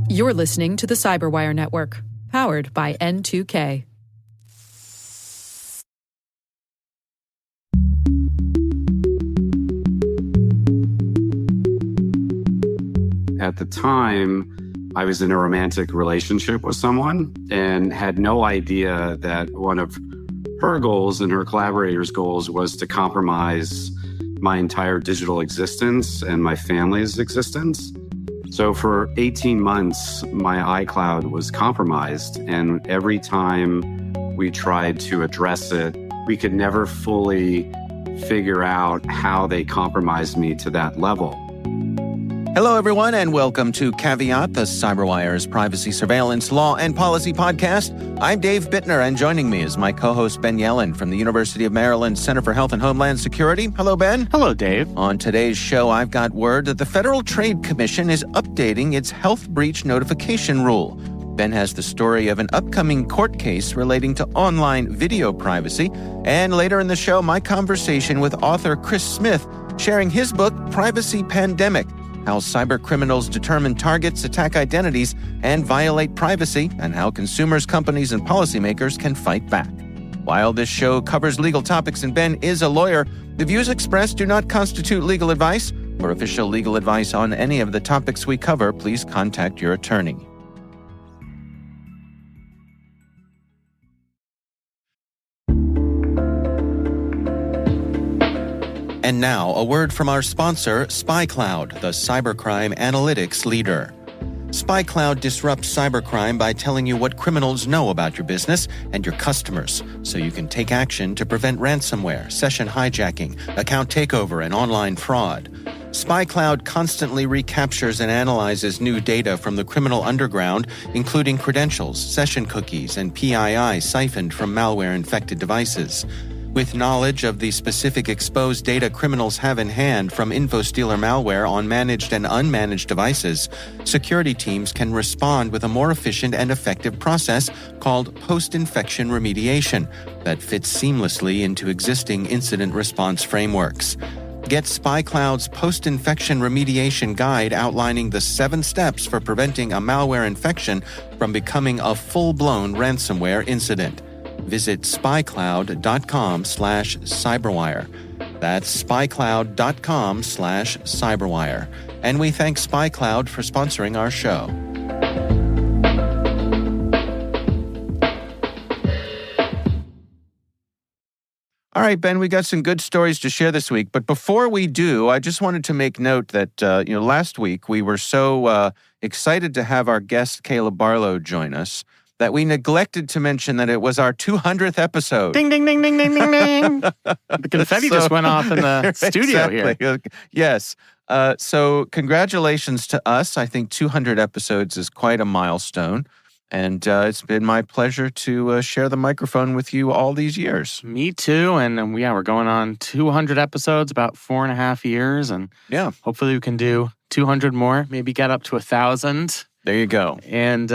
You're listening to the Cyberwire Network, powered by N2K. At the time, I was in a romantic relationship with someone and had no idea that one of her goals and her collaborators' goals was to compromise my entire digital existence and my family's existence. So for 18 months, my iCloud was compromised. And every time we tried to address it, we could never fully figure out how they compromised me to that level. Hello, everyone, and welcome to Caveat, the CyberWire's privacy surveillance, law, and policy podcast. I'm Dave Bittner, and joining me is my co-host Ben Yellen from the University of Maryland Center for Health and Homeland Security. Hello, Ben. Hello, Dave. On today's show, I've got word that the Federal Trade Commission is updating its health breach notification rule. Ben has the story of an upcoming court case relating to online video privacy. And later in the show, my conversation with author Chris Smith, sharing his book, Privacy Pandemic: How cybercriminals determine targets, attack identities, and violate privacy, and how consumers, companies, and policymakers can fight back. While this show covers legal topics and Ben is a lawyer, the views expressed do not constitute legal advice. For official legal advice on any of the topics we cover, please contact your attorney. And now, a word from our sponsor, SpyCloud, the cybercrime analytics leader. SpyCloud disrupts cybercrime by telling you what criminals know about your business and your customers, so you can take action to prevent ransomware, session hijacking, account takeover, and online fraud. SpyCloud constantly recaptures and analyzes new data from the criminal underground, including credentials, session cookies, and PII siphoned from malware-infected devices. With knowledge of the specific exposed data criminals have in hand from InfoStealer malware on managed and unmanaged devices, security teams can respond with a more efficient and effective process called post-infection remediation that fits seamlessly into existing incident response frameworks. Get SpyCloud's post-infection remediation guide outlining the 7 steps for preventing a malware infection from becoming a full-blown ransomware incident. Visit spycloud.com/cyberwire. That's spycloud.com/cyberwire. And we thank SpyCloud for sponsoring our show. All right, Ben, we got some good stories to share this week. But before we do, I just wanted to make note that, last week we were so excited to have our guest, Caleb Barlow, join us, that we neglected to mention that it was our 200th episode. Ding, ding, ding, ding, ding, ding, ding. The confetti just went off in the studio exactly. here. Yes. So congratulations to us. I think 200 episodes is quite a milestone. And it's been my pleasure to share the microphone with you all these years. Me too. And we're going on 200 episodes, about 4.5 years. And hopefully we can do 200 more, maybe get up to 1,000. There you go. And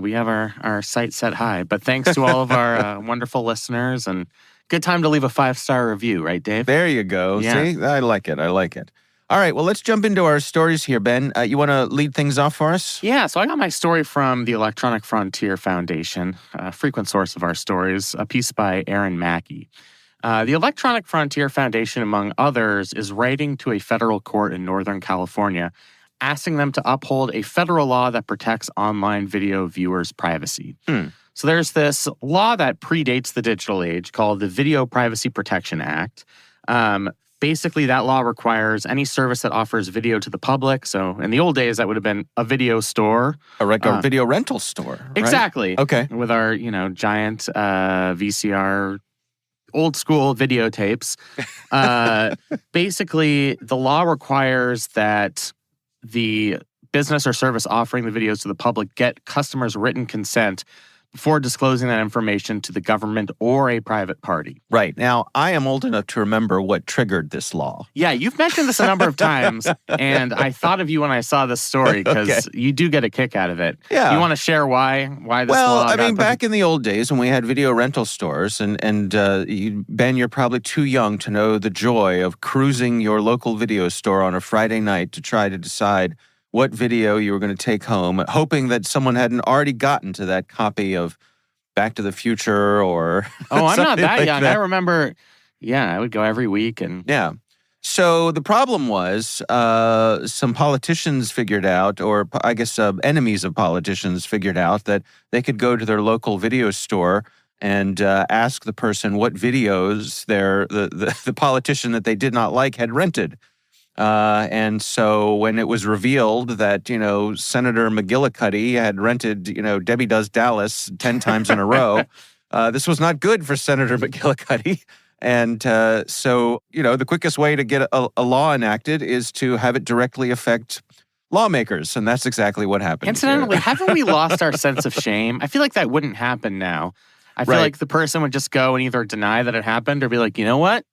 we have our sights set high. But thanks to all of our wonderful listeners, and good time to leave a 5-star review, right, Dave? There you go. Yeah. See, I like it. All right, well, let's jump into our stories here, Ben. You want to lead things off for us? Yeah, so I got my story from the Electronic Frontier Foundation, a frequent source of our stories, a piece by Aaron Mackey. The Electronic Frontier Foundation, among others, is writing to a federal court in Northern California, asking them to uphold a federal law that protects online video viewers' privacy. So there's this law that predates the digital age called the Video Privacy Protection Act. Basically, that law requires any service that offers video to the public. So in the old days, that would have been a video store. A video rental store, right? Exactly. Okay. With our, giant VCR old school videotapes. Basically, the law requires that the business or service offering the videos to the public get customers' written consent before disclosing that information to the government or a private party. Right. Now, I am old enough to remember what triggered this law. Yeah, you've mentioned this a number of times, and I thought of you when I saw this story because you do get a kick out of it. Yeah. You want to share why this law Well, I got mean, back in the old days when we had video rental stores, Ben, you're probably too young to know the joy of cruising your local video store on a Friday night to try to decide what video you were going to take home, hoping that someone hadn't already gotten to that copy of Back to the Future or Oh, I'm not that like young. I remember, I would go every week. And yeah. So the problem was some politicians figured out, or I guess enemies of politicians figured out that they could go to their local video store and ask the person what videos the politician that they did not like had rented. And so when it was revealed that, Senator McGillicuddy had rented, Debbie Does Dallas 10 times in a row, this was not good for Senator McGillicuddy. And so, the quickest way to get a law enacted is to have it directly affect lawmakers. And that's exactly what happened. Incidentally, haven't we lost our sense of shame? I feel like that wouldn't happen now. I feel like the person would just go and either deny that it happened or be like, you know what?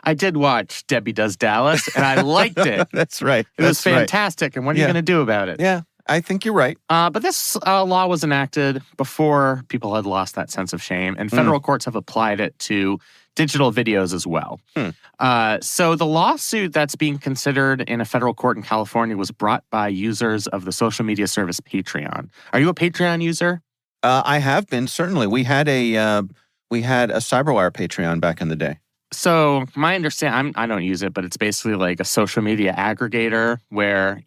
I did watch Debbie Does Dallas, and I liked it. That's right. It was fantastic. And what are you going to do about it? Yeah, I think you're right. But this law was enacted before people had lost that sense of shame, and federal courts have applied it to digital videos as well. So the lawsuit that's being considered in a federal court in California was brought by users of the social media service Patreon. Are you a Patreon user? I have been, certainly. We had a CyberWire Patreon back in the day. So my understanding, I don't use it, but it's basically like a social media aggregator where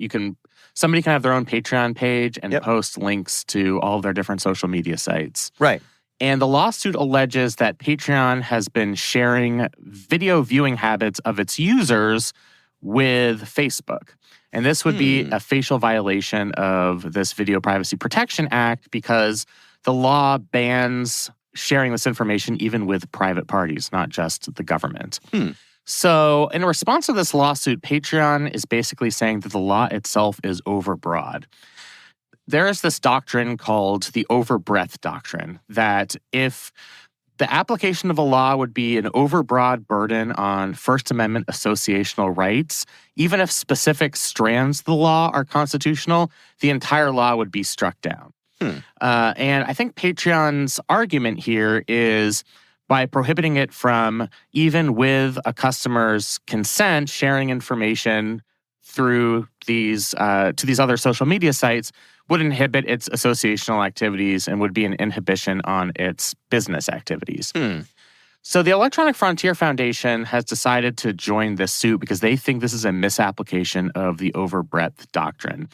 somebody can have their own Patreon page and post links to all of their different social media sites. Right. And the lawsuit alleges that Patreon has been sharing video viewing habits of its users with Facebook. And this would be a facial violation of this Video Privacy Protection Act because the law bans sharing this information even with private parties, not just the government. So in response to this lawsuit, Patreon is basically saying that the law itself is overbroad. There is this doctrine called the overbreadth doctrine, that if the application of a law would be an overbroad burden on First Amendment associational rights, even if specific strands of the law are constitutional, the entire law would be struck down. And I think Patreon's argument here is by prohibiting it from, even with a customer's consent, sharing information through these to these other social media sites would inhibit its associational activities and would be an inhibition on its business activities. So the Electronic Frontier Foundation has decided to join this suit because they think this is a misapplication of the overbreadth doctrine.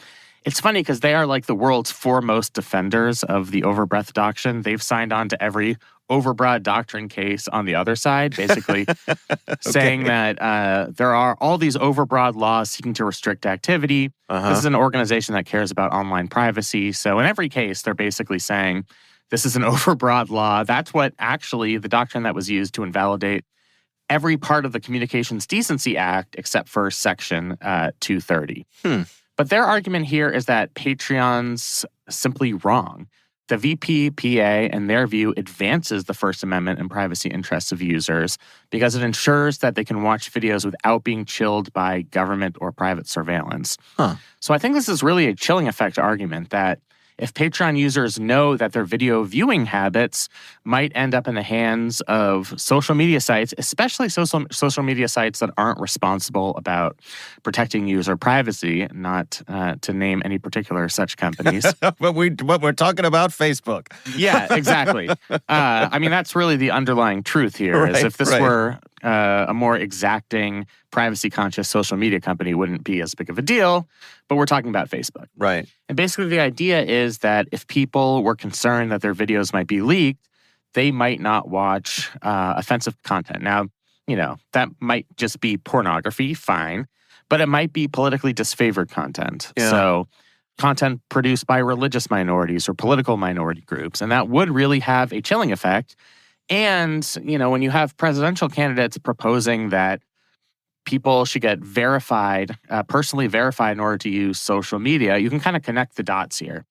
It's funny because they are like the world's foremost defenders of the overbreadth doctrine. They've signed on to every overbroad doctrine case on the other side, basically saying that there are all these overbroad laws seeking to restrict activity. This is an organization that cares about online privacy. So in every case, they're basically saying this is an overbroad law. That's what actually the doctrine that was used to invalidate every part of the Communications Decency Act except for Section 230. But their argument here is that Patreon's simply wrong. The VPPA, in their view, advances the First Amendment and privacy interests of users because it ensures that they can watch videos without being chilled by government or private surveillance. So I think this is really a chilling effect argument that if Patreon users know that their video viewing habits might end up in the hands of social media sites, especially social media sites that aren't responsible about protecting user privacy, not to name any particular such companies. But we're talking about Facebook. Yeah, exactly. I mean, that's really the underlying truth here, is if this were a more exacting, privacy-conscious social media company, wouldn't be as big of a deal. But we're talking about Facebook. Right. And basically the idea is that if people were concerned that their videos might be leaked, they might not watch offensive content. Now, that might just be pornography, fine. But it might be politically disfavored content. Yeah. So content produced by religious minorities or political minority groups. And that would really have a chilling effect. And, when you have presidential candidates proposing that people should get personally verified in order to use social media, you can kind of connect the dots here.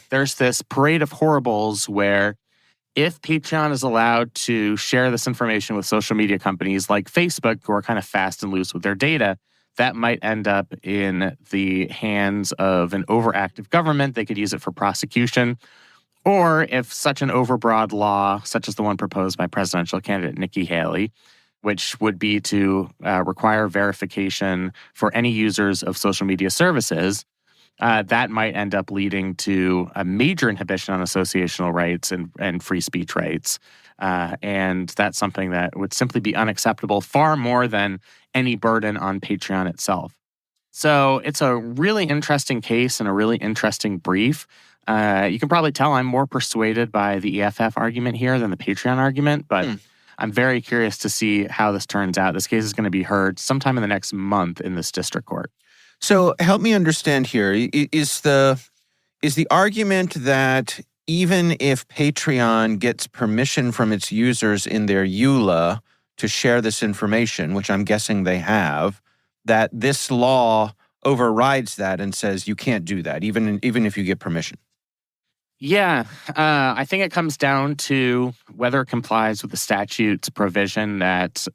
There's this parade of horribles where if Patreon is allowed to share this information with social media companies like Facebook, who are kind of fast and loose with their data, that might end up in the hands of an overactive government. They could use it for prosecution. Or if such an overbroad law, such as the one proposed by presidential candidate Nikki Haley, which would be to require verification for any users of social media services, that might end up leading to a major inhibition on associational rights and free speech rights. And that's something that would simply be unacceptable, far more than any burden on Patreon itself. So it's a really interesting case and a really interesting brief. You can probably tell I'm more persuaded by the EFF argument here than the Patreon argument, but I'm very curious to see how this turns out. This case is going to be heard sometime in the next month in this district court. So help me understand here. Is the argument that even if Patreon gets permission from its users in their EULA to share this information, which I'm guessing they have, that this law overrides that and says you can't do that, even if you get permission? Yeah, I think it comes down to whether it complies with the statute's provision that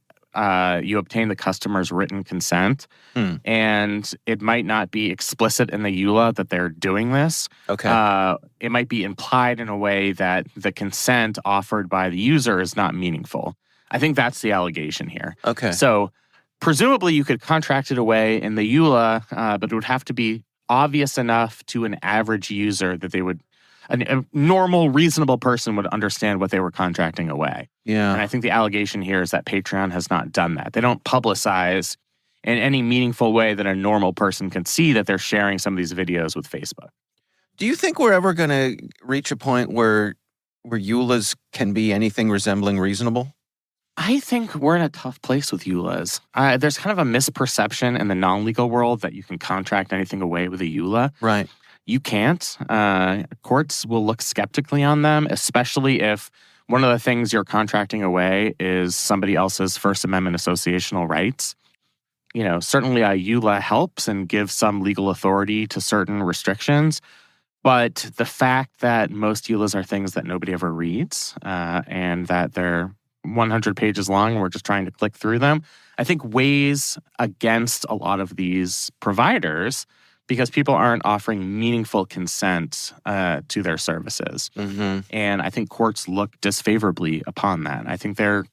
you obtain the customer's written consent, and it might not be explicit in the EULA that they're doing this. Okay. It might be implied in a way that the consent offered by the user is not meaningful. I think that's the allegation here. Okay. So presumably you could contract it away in the EULA, but it would have to be obvious enough to an average user that they would, a normal, reasonable person would understand what they were contracting away. Yeah. And I think the allegation here is that Patreon has not done that. They don't publicize in any meaningful way that a normal person can see that they're sharing some of these videos with Facebook. Do you think we're ever going to reach a point where EULAs can be anything resembling reasonable? I think we're in a tough place with EULAs. There's kind of a misperception in the non-legal world that you can contract anything away with a EULA. Right. You can't. Courts will look skeptically on them, especially if one of the things you're contracting away is somebody else's First Amendment associational rights. You know, certainly a EULA helps and gives some legal authority to certain restrictions, but the fact that most EULAs are things that nobody ever reads and that they're 100 pages long and we're just trying to click through them, I think weighs against a lot of these providers because people aren't offering meaningful consent to their services. And I think courts look disfavorably upon that. I think they're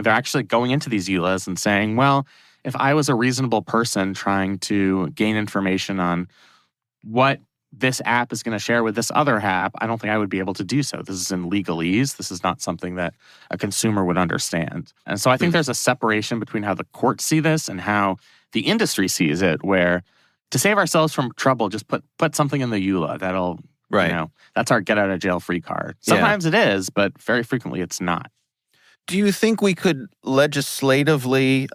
actually going into these EULAs and saying, well, if I was a reasonable person trying to gain information on what this app is going to share with this other app, I don't think I would be able to do so. This is in legalese. This is not something that a consumer would understand. And so I think there's a separation between how the courts see this and how the industry sees it, where to save ourselves from trouble, just put something in the EULA. That'll, that's our get out of jail free card. Sometimes it is, but very frequently it's not. Do you think we could legislatively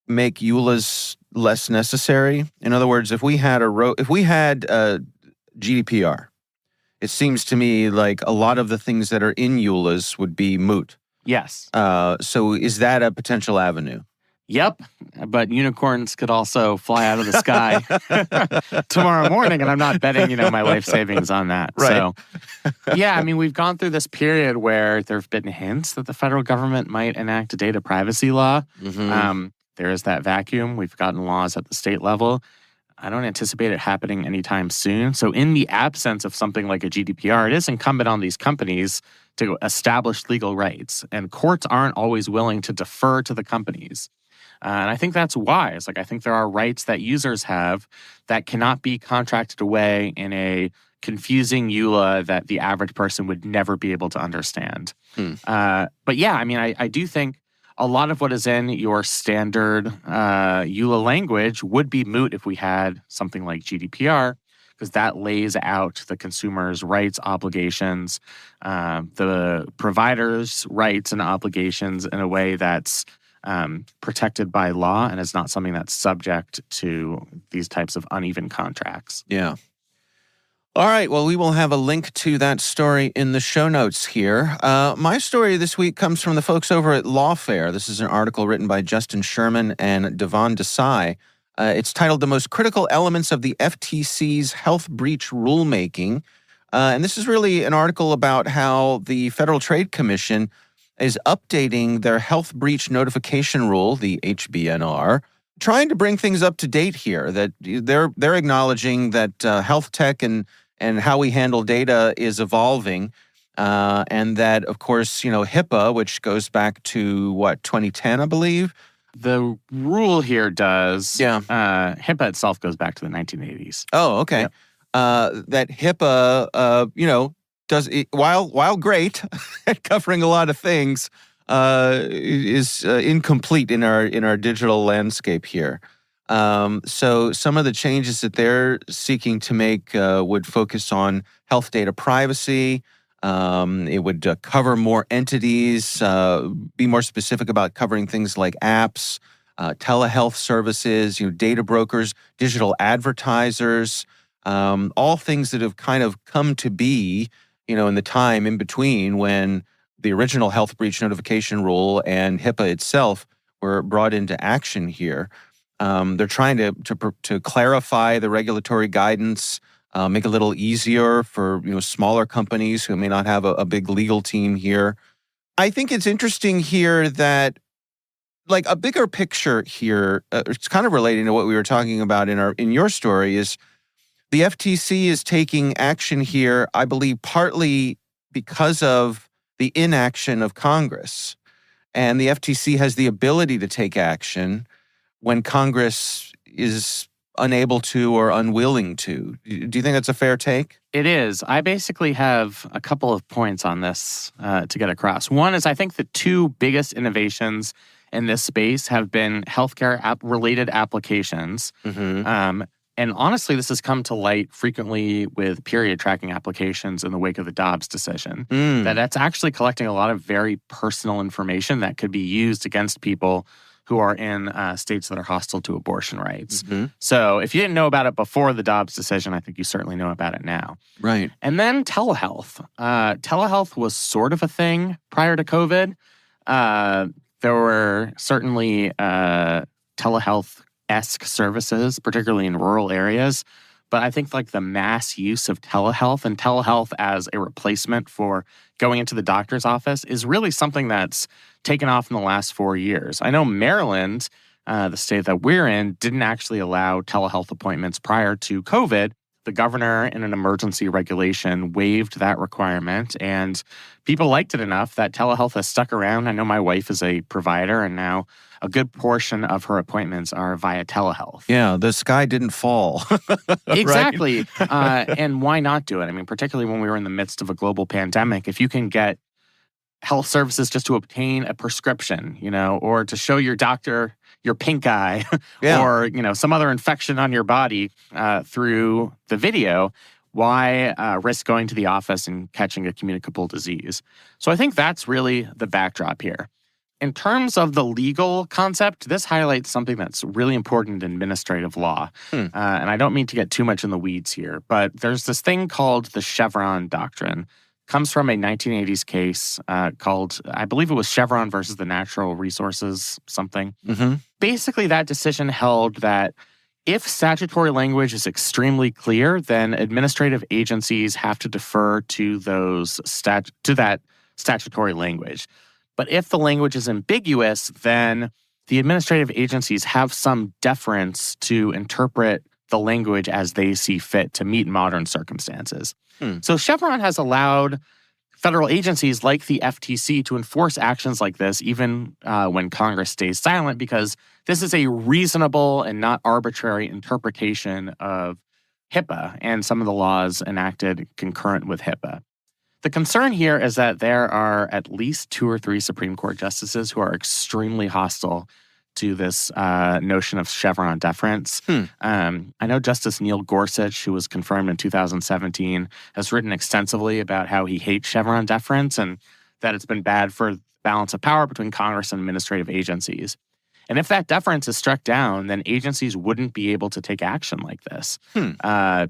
make EULAs less necessary? In other words, if we had GDPR, it seems to me like a lot of the things that are in EULAs would be moot. Yes. So is that a potential avenue? Yep, but unicorns could also fly out of the sky tomorrow morning, and I'm not betting, my life savings on that. Right. So, yeah, I mean, we've gone through this period where there have been hints that the federal government might enact a data privacy law. There is that vacuum. We've gotten laws at the state level. I don't anticipate it happening anytime soon. So in the absence of something like a GDPR, it is incumbent on these companies to establish legal rights, and courts aren't always willing to defer to the companies. And I think that's wise. Like, I think there are rights that users have that cannot be contracted away in a confusing EULA that the average person would never be able to understand. But yeah, I mean, I do think a lot of what is in your standard EULA language would be moot if we had something like GDPR, because that lays out the consumer's rights, obligations, the provider's rights and obligations in a way that's protected by law and is not something that's subject to these types of uneven contracts. Yeah. All right. Well, we will have a link to that story in the show notes here. My story this week comes from the folks over at Lawfare. This is an article written by Justin Sherman and Devon Desai. It's titled The Most Critical Elements of the FTC's Health Breach Rulemaking. And this is really an article about how the Federal Trade Commission is updating their health breach notification rule, the HBNR, trying to bring things up to date here. That they're acknowledging that health tech and how we handle data is evolving, and that, of course, HIPAA, which goes back to 2010, I believe, The rule here does. Yeah. HIPAA itself goes back to the 1980s. Oh, okay. Yep. That HIPAA, does while great at covering a lot of things, is incomplete in our digital landscape here. So some of the changes that they're seeking to make would focus on health data privacy. It would cover more entities, be more specific about covering things like apps, telehealth services, data brokers, digital advertisers, all things that have kind of come to be, in the time in between when the original health breach notification rule and HIPAA itself were brought into action here. They're trying to clarify the regulatory guidance, make it a little easier for smaller companies who may not have a big legal team here. I think it's interesting here that, like, a bigger picture here, it's kind of relating to what we were talking about in your story, is the FTC is taking action here, I believe, partly because of the inaction of Congress. And the FTC has the ability to take action when Congress is unable to or unwilling to. Do you think that's a fair take? It is. I basically have a couple of points on this to get across. One is I think the two biggest innovations in this space have been healthcare-related applications. Mm-hmm. And honestly, this has come to light frequently with period tracking applications in the wake of the Dobbs decision. That's actually collecting a lot of very personal information that could be used against people who are in states that are hostile to abortion rights. Mm-hmm. So if you didn't know about it before the Dobbs decision, I think you certainly know about it now. Right. And then telehealth. Telehealth was sort of a thing prior to COVID. There were certainly telehealth-esque services, particularly in rural areas. But I think like the mass use of telehealth and telehealth as a replacement for going into the doctor's office is really something that's taken off in the last 4 years. I know Maryland, the state that we're in, didn't actually allow telehealth appointments prior to COVID. The governor, in an emergency regulation, waived that requirement, and people liked it enough that telehealth has stuck around. I know my wife is a provider, and now a good portion of her appointments are via telehealth. Yeah, the sky didn't fall. Exactly. And why not do it? I mean, particularly when we were in the midst of a global pandemic, if you can get health services just to obtain a prescription, or to show your doctor your pink eye or, some other infection on your body through the video, why risk going to the office and catching a communicable disease? So I think that's really the backdrop here. In terms of the legal concept, this highlights something that's really important in administrative law. And I don't mean to get too much in the weeds here, but there's this thing called the Chevron Doctrine. Comes from a 1980s case called, I believe it was Chevron versus the Natural Resources something. Mm-hmm. Basically, that decision held that if statutory language is extremely clear, then administrative agencies have to defer to that statutory language. But if the language is ambiguous, then the administrative agencies have some deference to interpret the language as they see fit to meet modern circumstances. So Chevron has allowed federal agencies like the FTC to enforce actions like this, even when Congress stays silent, because this is a reasonable and not arbitrary interpretation of HIPAA and some of the laws enacted concurrent with HIPAA. The concern here is that there are at least 2 or 3 Supreme Court justices who are extremely hostile to this notion of Chevron deference. I know Justice Neil Gorsuch, who was confirmed in 2017, has written extensively about how he hates Chevron deference and that it's been bad for the balance of power between Congress and administrative agencies. And if that deference is struck down, then agencies wouldn't be able to take action like this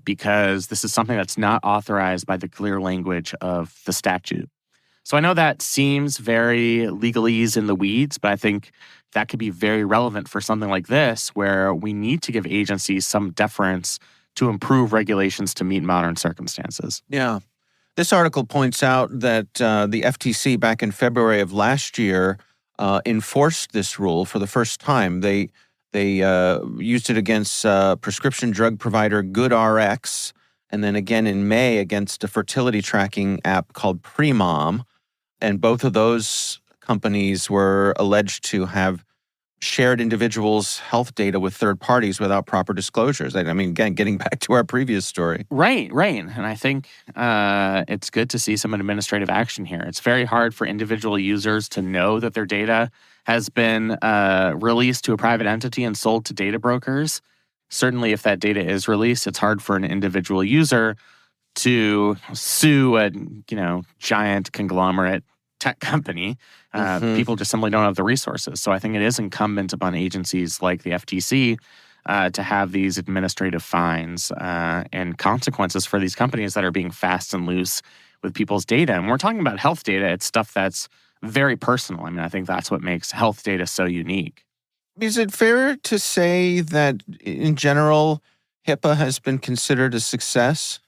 because this is something that's not authorized by the clear language of the statute. So I know that seems very legalese in the weeds, but I think that could be very relevant for something like this, where we need to give agencies some deference to improve regulations to meet modern circumstances. Yeah. This article points out that the FTC back in February of last year enforced this rule for the first time. They used it against prescription drug provider GoodRx, and then again in May against a fertility tracking app called Premom. And both of those companies were alleged to have shared individuals' health data with third parties without proper disclosures. I mean, again, getting back to our previous story. Right. And I think it's good to see some administrative action here. It's very hard for individual users to know that their data has been released to a private entity and sold to data brokers. Certainly, if that data is released, it's hard for an individual user to sue a giant conglomerate tech company. People just simply don't have the resources. So I think it is incumbent upon agencies like the FTC to have these administrative fines and consequences for these companies that are being fast and loose with people's data. And we're talking about health data. It's stuff that's very personal. I mean, I think that's what makes health data so unique. Is it fair to say that, in general, HIPAA has been considered a success?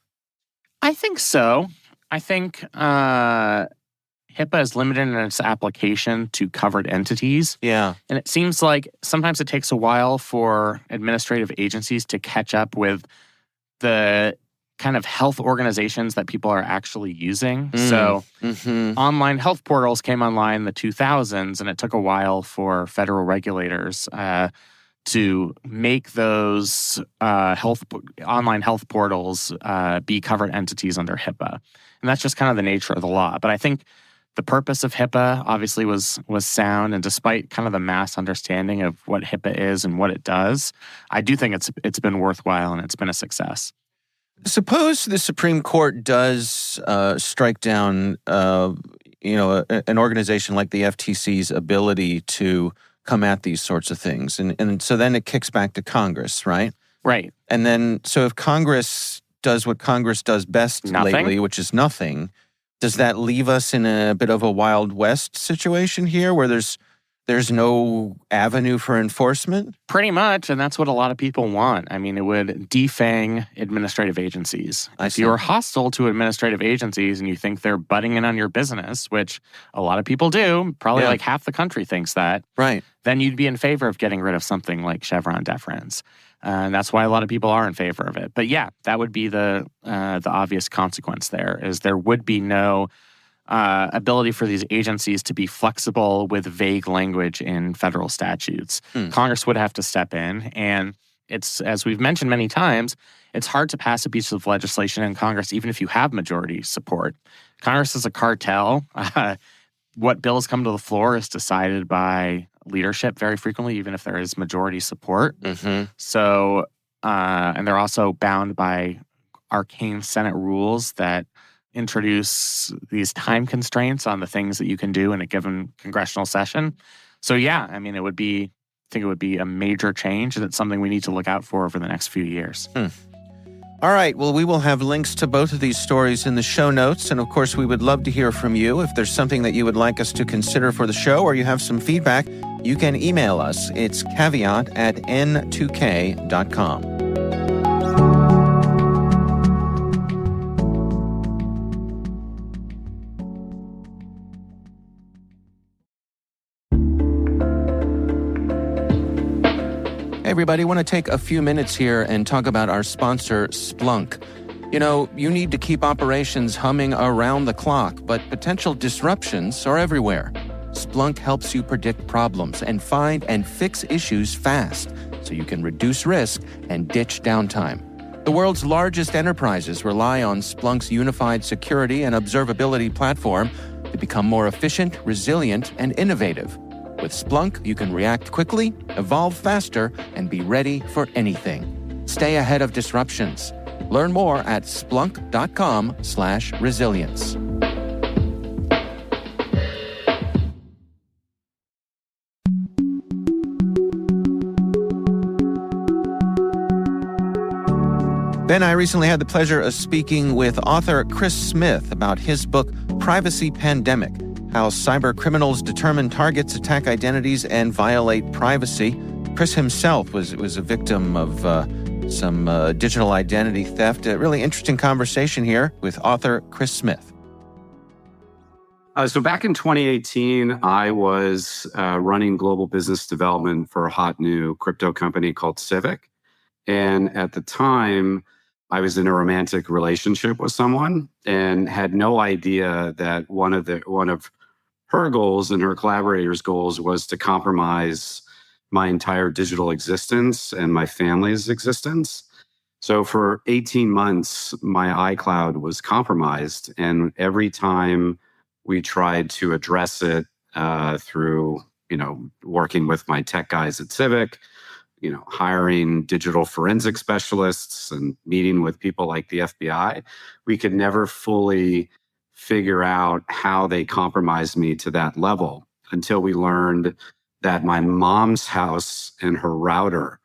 I think so. I think HIPAA is limited in its application to covered entities. Yeah. And it seems like sometimes it takes a while for administrative agencies to catch up with the kind of health organizations that people are actually using. So online health portals came online in the 2000s, and it took a while for federal regulators to make those online health portals be covered entities under HIPAA. And that's just kind of the nature of the law. But I think the purpose of HIPAA obviously was sound, and despite kind of the mass understanding of what HIPAA is and what it does, I do think it's been worthwhile and it's been a success. Suppose the Supreme Court does strike down, an organization like the FTC's ability to come at these sorts of things, and so then it kicks back to Congress, right? Right. And then, so if Congress does what Congress does best lately, which is nothing, does that leave us in a bit of a Wild West situation here, where there's no avenue for enforcement? Pretty much, and that's what a lot of people want. I mean, it would defang administrative agencies. If you're hostile to administrative agencies and you think they're butting in on your business, which a lot of people do, probably like half the country thinks that, right? Then you'd be in favor of getting rid of something like Chevron deference. And that's why a lot of people are in favor of it. But yeah, that would be the obvious consequence there, is there would be no ability for these agencies to be flexible with vague language in federal statutes. Congress would have to step in, and it's, as we've mentioned many times, it's hard to pass a piece of legislation in Congress even if you have majority support. Congress is a cartel. What bills come to the floor is decided by leadership very frequently, even if there is majority support. So, and they're also bound by arcane Senate rules that introduce these time constraints on the things that you can do in a given congressional session. So yeah, I mean, I think it would be a major change, and it's something we need to look out for over the next few years. All right, well, we will have links to both of these stories in the show notes, and of course, we would love to hear from you. If there's something that you would like us to consider for the show, or you have some feedback, you can email us. It's caveat@n2k.com. Hey everybody, I want to take a few minutes here and talk about our sponsor, Splunk. You need to keep operations humming around the clock, but potential disruptions are everywhere. Splunk helps you predict problems and find and fix issues fast, so you can reduce risk and ditch downtime. The world's largest enterprises rely on Splunk's unified security and observability platform to become more efficient, resilient, and innovative. With Splunk, you can react quickly, evolve faster, and be ready for anything. Stay ahead of disruptions. Learn more at splunk.com/resilience. Ben, I recently had the pleasure of speaking with author Chris Smith about his book, Privacy Pandemic: How Cyber Criminals Determine Targets, Attack Identities, and Violate Privacy. Chris himself was a victim of some digital identity theft. A really interesting conversation here with author Chris Smith. So back in 2018, I was running global business development for a hot new crypto company called Civic. And at the time, I was in a romantic relationship with someone and had no idea that one of her goals and her collaborators' goals was to compromise my entire digital existence and my family's existence. So for 18 months, my iCloud was compromised. And every time we tried to address it through, working with my tech guys at Civic, hiring digital forensic specialists and meeting with people like the FBI, we could never fully figure out how they compromised me to that level until we learned that my mom's house and her router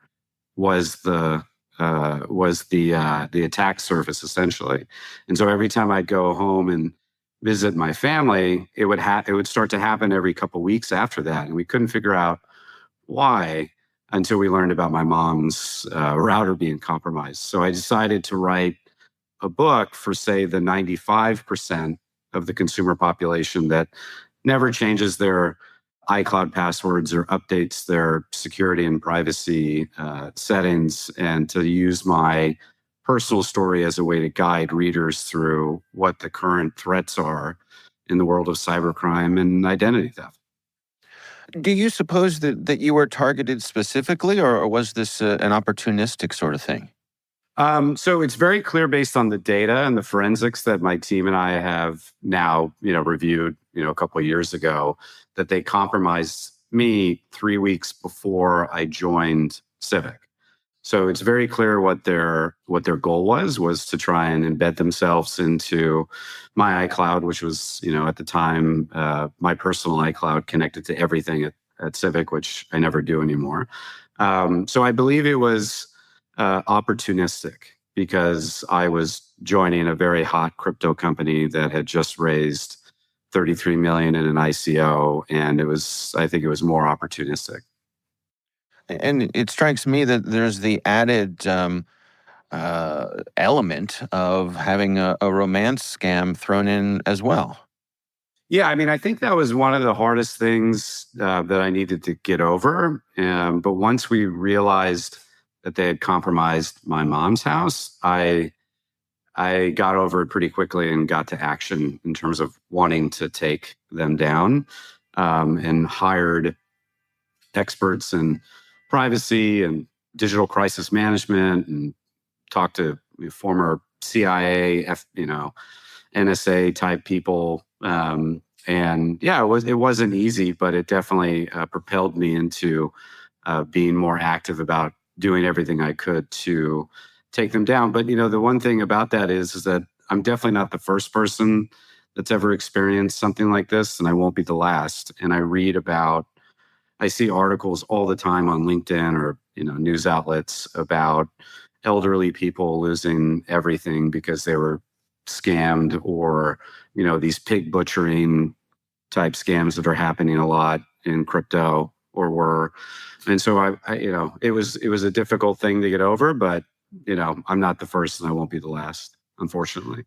was the attack surface essentially. And so every time I'd go home and visit my family, it would start to happen every couple of weeks after that, and we couldn't figure out why until we learned about my mom's router being compromised. So I decided to write a book for, say, the 95% of the consumer population that never changes their iCloud passwords or updates their security and privacy settings, and to use my personal story as a way to guide readers through what the current threats are in the world of cybercrime and identity theft. Do you suppose that you were targeted specifically, or was this an opportunistic sort of thing? So it's very clear based on the data and the forensics that my team and I have now, reviewed, a couple of years ago, that they compromised me 3 weeks before I joined Civic. So it's very clear what their goal was to try and embed themselves into my iCloud, which was, at the time, my personal iCloud connected to everything at Civic, which I never do anymore. So I believe it was opportunistic because I was joining a very hot crypto company that had just raised 33 million in an ICO, and I think it was more opportunistic. And it strikes me that there's the added element of having a romance scam thrown in as well. Yeah, I mean, I think that was one of the hardest things that I needed to get over. But once we realized that they had compromised my mom's house, I got over it pretty quickly and got to action in terms of wanting to take them down, and hired experts in privacy and digital crisis management, and talked to former CIA, NSA type people. And yeah, it wasn't easy, but it definitely propelled me into being more active about doing everything I could to take them down. But the one thing about that is that I'm definitely not the first person that's ever experienced something like this, and I won't be the last. And I see articles all the time on LinkedIn or news outlets about elderly people losing everything because they were scammed, or these pig butchering type scams that are happening a lot in crypto or were. And so it was a difficult thing to get over, but I'm not the first and I won't be the last, unfortunately.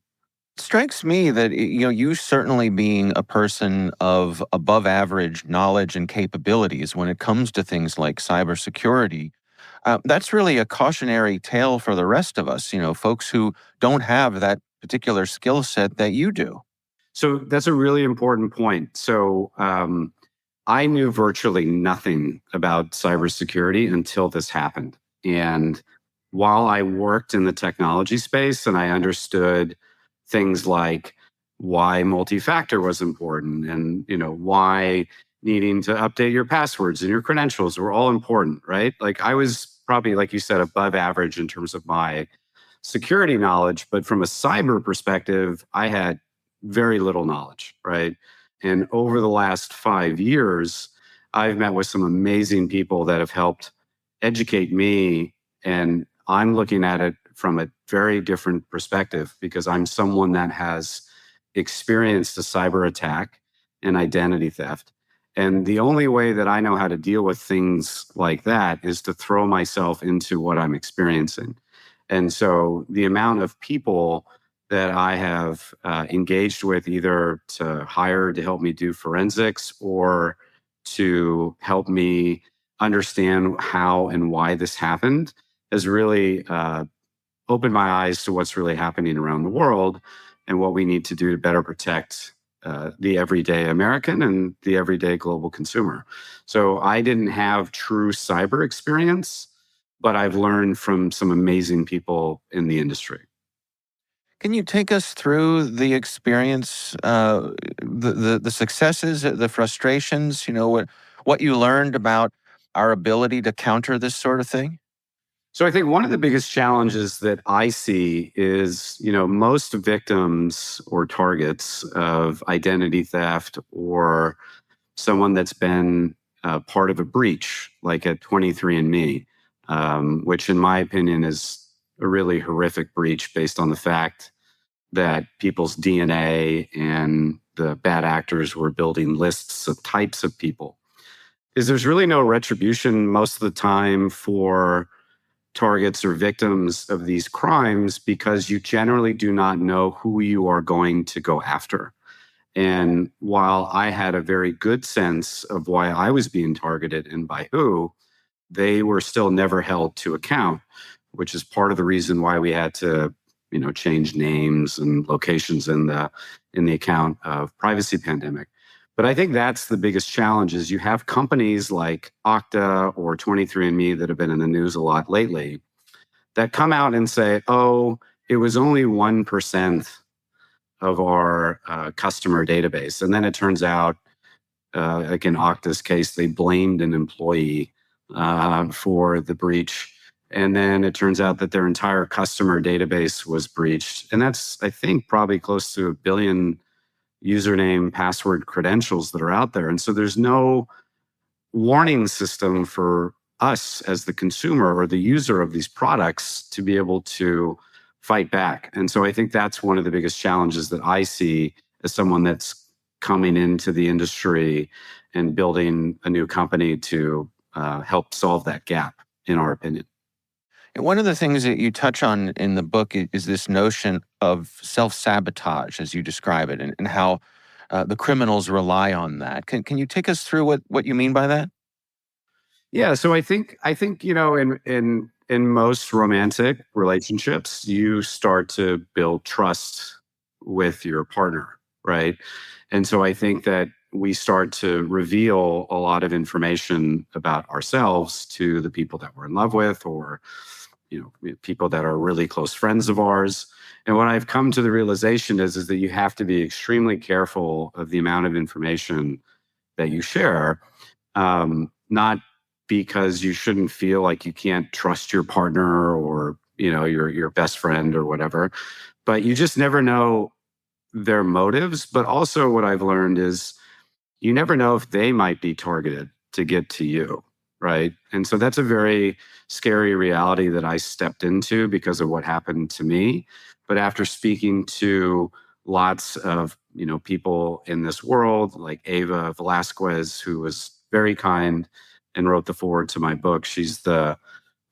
It strikes me that you certainly being a person of above average knowledge and capabilities when it comes to things like cybersecurity, that's really a cautionary tale for the rest of us, folks who don't have that particular skill set that you do. So that's a really important point. So I knew virtually nothing about cybersecurity until this happened. And while I worked in the technology space and I understood things like why multi-factor was important, and why needing to update your passwords and your credentials were all important, right? Like I was probably, like you said, above average in terms of my security knowledge, but from a cyber perspective, I had very little knowledge, right? And over the last 5 years, I've met with some amazing people that have helped educate me. And I'm looking at it from a very different perspective because I'm someone that has experienced a cyber attack and identity theft. And the only way that I know how to deal with things like that is to throw myself into what I'm experiencing. And so the amount of people that I have engaged with, either to hire to help me do forensics or to help me understand how and why this happened, has really opened my eyes to what's really happening around the world and what we need to do to better protect the everyday American and the everyday global consumer. So I didn't have true cyber experience, but I've learned from some amazing people in the industry. Can you take us through the experience, the successes, the frustrations? What you learned about our ability to counter this sort of thing? So I think one of the biggest challenges that I see is, most victims or targets of identity theft or someone that's been part of a breach, like at 23andMe, which in my opinion is a really horrific breach based on the fact that people's DNA and the bad actors were building lists of types of people. Is there's really no retribution most of the time for targets or victims of these crimes because you generally do not know who you are going to go after. And while I had a very good sense of why I was being targeted and by who, they were still never held to account, which is part of the reason why we had to, change names and locations in the account of privacy pandemic. But I think that's the biggest challenge is you have companies like Okta or 23andMe that have been in the news a lot lately that come out and say, oh, it was only 1% of our customer database. And then it turns out, like in Okta's case, they blamed an employee for the breach. And then it turns out that their entire customer database was breached. And that's, I think, probably close to 1 billion username, password, credentials that are out there. And so there's no warning system for us as the consumer or the user of these products to be able to fight back. And so I think that's one of the biggest challenges that I see as someone that's coming into the industry and building a new company to help solve that gap, in our opinion. And one of the things that you touch on in the book is this notion of self-sabotage, as you describe it, and how the criminals rely on that. Can you take us through what you mean by that? Yeah, so I think in most romantic relationships, you start to build trust with your partner, right? And so I think that we start to reveal a lot of information about ourselves to the people that we're in love with, or people that are really close friends of ours. And what I've come to the realization is that you have to be extremely careful of the amount of information that you share, not because you shouldn't feel like you can't trust your partner or your best friend or whatever, but you just never know their motives. But also what I've learned is you never know if they might be targeted to get to you, right? And so that's a very scary reality that I stepped into because of what happened to me. But after speaking to lots of people in this world, like Ava Velasquez, who was very kind and wrote the foreword to my book. She's the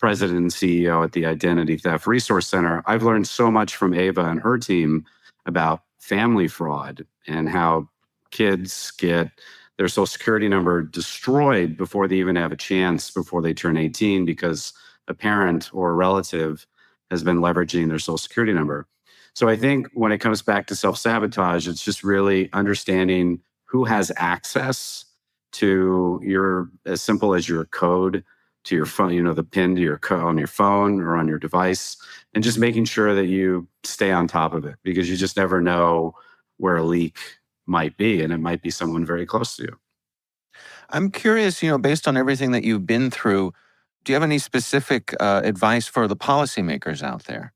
president and CEO at the Identity Theft Resource Center. I've learned so much from Ava and her team about family fraud and how kids get their social security number destroyed before they even have a chance before they turn 18 because a parent or a relative has been leveraging their social security number. So I think when it comes back to self-sabotage, it's just really understanding who has access to your, as simple as your code to your phone, the pin to your code on your phone or on your device, and just making sure that you stay on top of it because you just never know where a leak might be, and it might be someone very close to you. I'm curious, based on everything that you've been through, do you have any specific advice for the policymakers out there?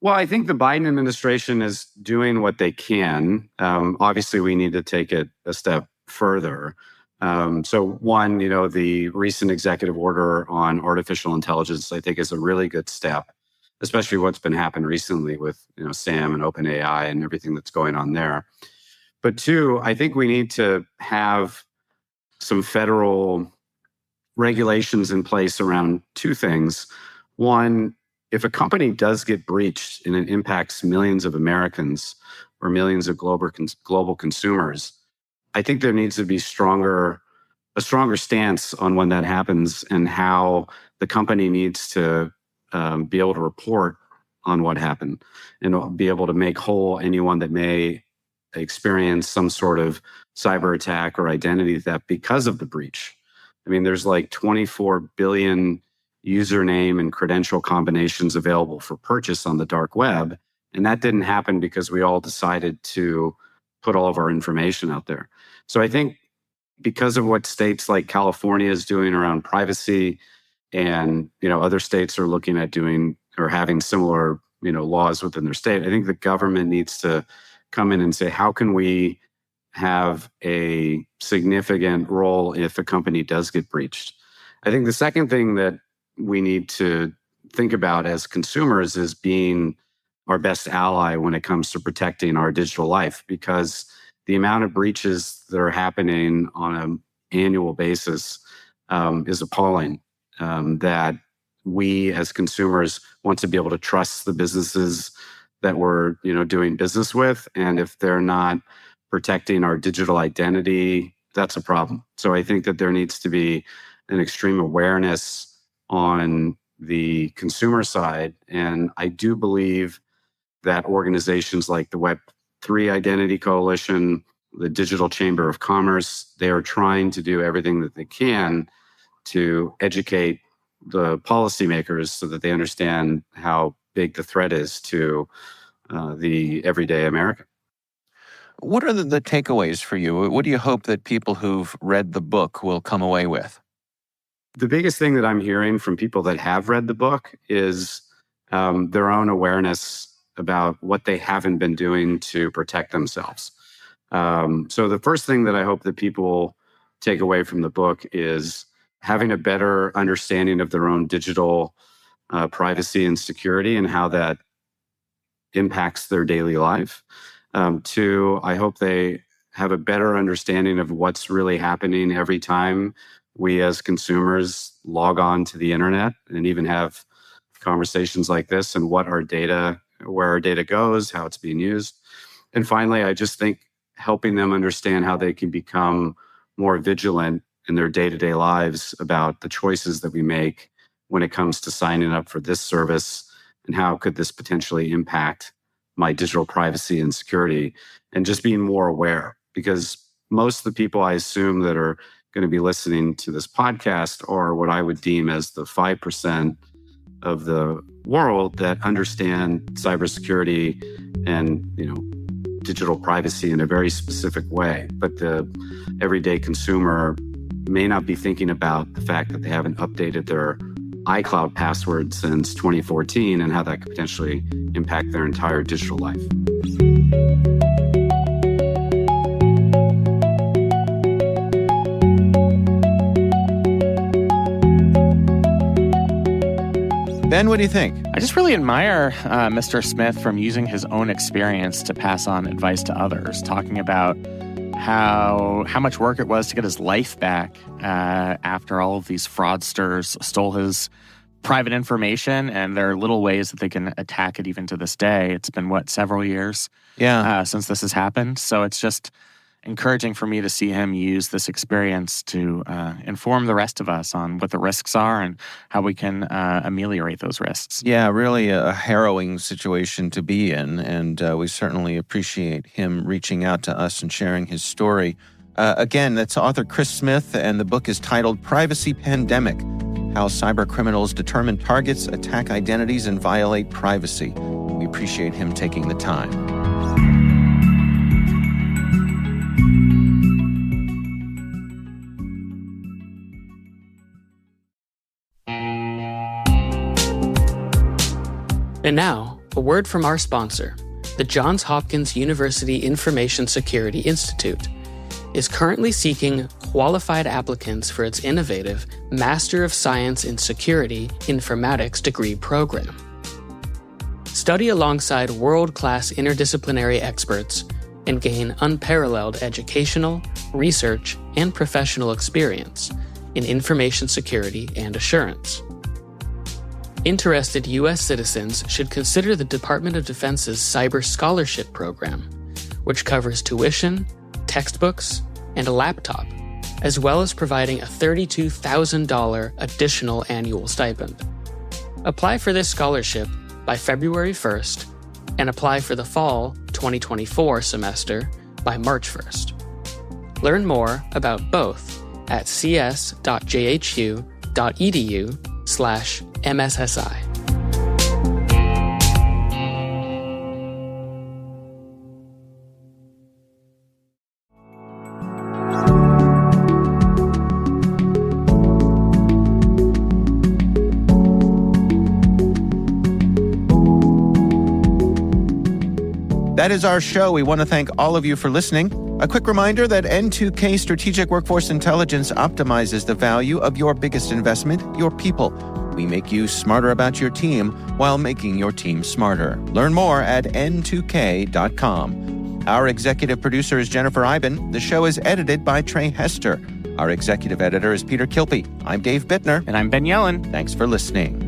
Well, I think the Biden administration is doing what they can. Obviously, we need to take it a step further. So one, the recent executive order on artificial intelligence, I think is a really good step, especially what's been happening recently with, SAM and OpenAI and everything that's going on there. But two, I think we need to have some federal regulations in place around two things. One, if a company does get breached and it impacts millions of Americans or millions of global consumers, I think there needs to be a stronger stance on when that happens and how the company needs to be able to report on what happened and be able to make whole anyone that may experienced some sort of cyber attack or identity theft because of the breach. I mean, there's like 24 billion username and credential combinations available for purchase on the dark web. And that didn't happen because we all decided to put all of our information out there. So I think because of what states like California is doing around privacy, and other states are looking at doing or having similar laws within their state, I think the government needs to come in and say, how can we have a significant role if a company does get breached? I think the second thing that we need to think about as consumers is being our best ally when it comes to protecting our digital life, because the amount of breaches that are happening on an annual basis is appalling. That we as consumers want to be able to trust the businesses that we're doing business with, and if they're not protecting our digital identity, that's a problem. So I think that there needs to be an extreme awareness on the consumer side, and I do believe that organizations like the Web3 Identity Coalition, the Digital Chamber of Commerce, they are trying to do everything that they can to educate the policymakers so that they understand how big the threat is to the everyday American. What are the takeaways for you? What do you hope that people who've read the book will come away with? The biggest thing that I'm hearing from people that have read the book is their own awareness about what they haven't been doing to protect themselves. So the first thing that I hope that people take away from the book is having a better understanding of their own digital privacy and security and how that impacts their daily life. Two, I hope they have a better understanding of what's really happening every time we as consumers log on to the internet and even have conversations like this, and what our data, where our data goes, how it's being used. And finally, I just think helping them understand how they can become more vigilant in their day-to-day lives about the choices that we make when it comes to signing up for this service, and how could this potentially impact my digital privacy and security, and just being more aware. Because most of the people I assume that are going to be listening to this podcast are what I would deem as the 5% of the world that understand cybersecurity and digital privacy in a very specific way. But the everyday consumer may not be thinking about the fact that they haven't updated their iCloud password since 2014 and how that could potentially impact their entire digital life. Ben, what do you think? I just really admire Mr. Smith from using his own experience to pass on advice to others, talking about how much work it was to get his life back after all of these fraudsters stole his private information, and there are little ways that they can attack it even to this day. It's been, several years since this has happened. So it's just encouraging for me to see him use this experience to inform the rest of us on what the risks are and how we can ameliorate those risks. Yeah, really a harrowing situation to be in, and we certainly appreciate him reaching out to us and sharing his story. Again, that's author Chris Smith, and the book is titled Privacy Pandemic: How Cybercriminals Determine Targets, Attack Identities, and Violate Privacy. We appreciate him taking the time. And now, a word from our sponsor. The Johns Hopkins University Information Security Institute is currently seeking qualified applicants for its innovative Master of Science in Security Informatics degree program. Study alongside world-class interdisciplinary experts and gain unparalleled educational, research, and professional experience in information security and assurance. Interested U.S. citizens should consider the Department of Defense's Cyber Scholarship Program, which covers tuition, textbooks, and a laptop, as well as providing a $32,000 additional annual stipend. Apply for this scholarship by February 1st and apply for the fall 2024 semester by March 1st. Learn more about both at cs.jhu.edu/MSSI. That is our show. We want to thank all of you for listening. A quick reminder that N2K Strategic Workforce Intelligence optimizes the value of your biggest investment, your people. We make you smarter about your team while making your team smarter. Learn more at n2k.com. Our executive producer is Jennifer Iben. The show is edited by Trey Hester. Our executive editor is Peter Kilpie. I'm Dave Bittner. And I'm Ben Yellen. Thanks for listening.